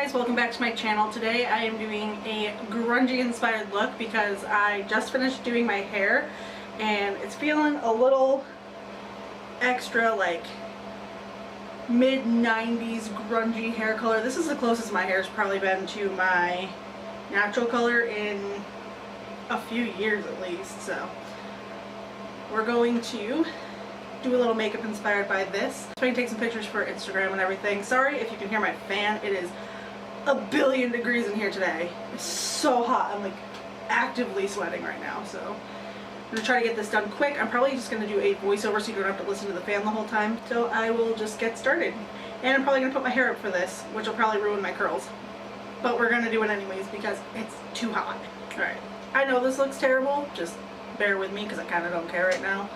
guys, welcome back to my channel. Today I am doing a grungy inspired look because I just finished doing my hair and it's feeling a little extra like mid 90s grungy hair color. This is the closest my hair's probably been to my natural color in a few years at least. So we're going to do a little makeup inspired by this. So I can take some pictures for Instagram and everything. Sorry if you can hear my fan. It is a billion degrees in here today. It's so hot. I'm like actively sweating right now. So I'm gonna try to get this done quick. I'm probably just gonna do a voiceover so you don't have to listen to the fan the whole time. So I will just get started. And I'm probably gonna put my hair up for this, which will probably ruin my curls. But we're gonna do it anyways because it's too hot. Alright. I know this looks terrible. Just bear with me because I kind of don't care right now.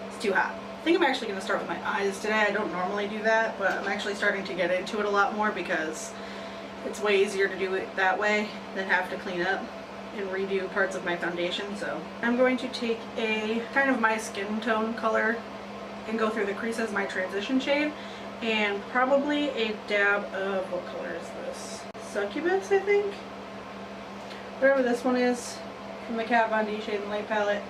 It's too hot. I think I'm actually going to start with my eyes today. I don't normally do that, but I'm actually starting to get into it a lot more because it's way easier to do it that way than have to clean up and redo parts of my foundation. So I'm going to take a kind of my skin tone color and go through the crease as my transition shade, and probably a dab of, what color is this? Succubus, I think? Whatever this one is from the Kat Von D Shade and Light palette.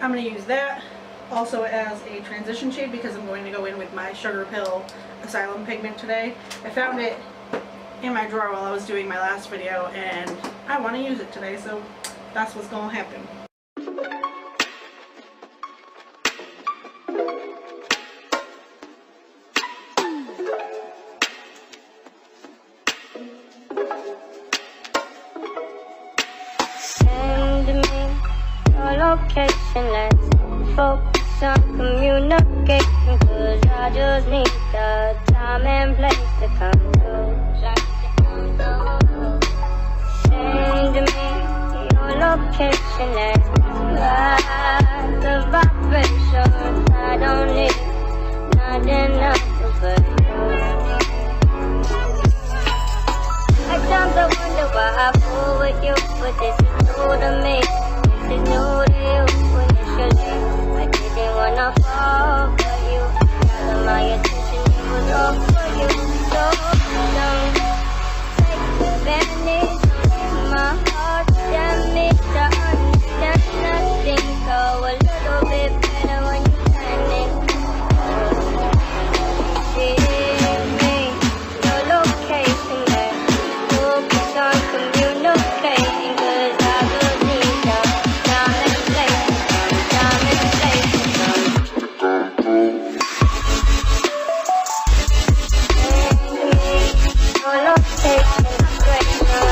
I'm going to use that also as a transition shade because I'm going to go in with my Sugar Pill Asylum pigment today. I found it in my drawer while I was doing my last video and I want to use it today, so that's what's going to happen. Send me your location, let's focus on communication, cause I just need the time and place to come to. Send me your location, let's ride the vibration. I don't need nothing else but you. At times I wonder why I fool with you, but this is new to me. This is new to you, initially I didn't wanna fall for you. Gather my attention, it was all for you. So don't take advantage of my heart. Damn it, to understand nothing. Go a little bit better when you turn it. Give me your location, let's focus on communicating, cause I just need the time and place. Time and place. Your location, vibration.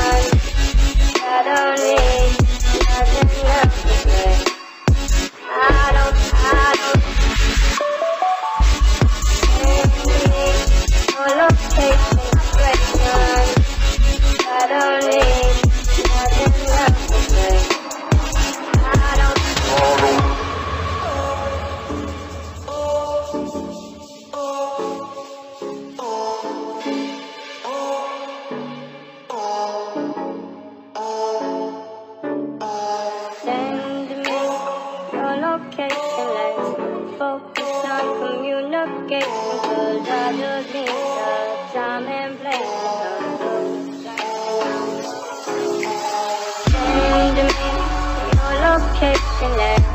I don't need nothing else to say. I don't. Your location, vibration. I don't need nothing else to say. I don't. Send me your location, let's focus on communication, cause I just need the time and place to come to. Send me your location, let's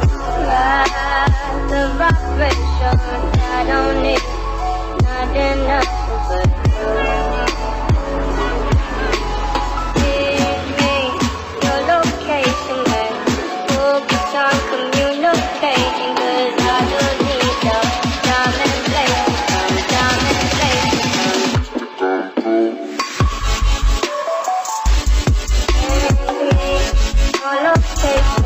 ride the vibration. I don't need nothing else but you. Give me your location, let's focus on communicating, cause I just need the time and place to come. Time and place to come. Send me your location.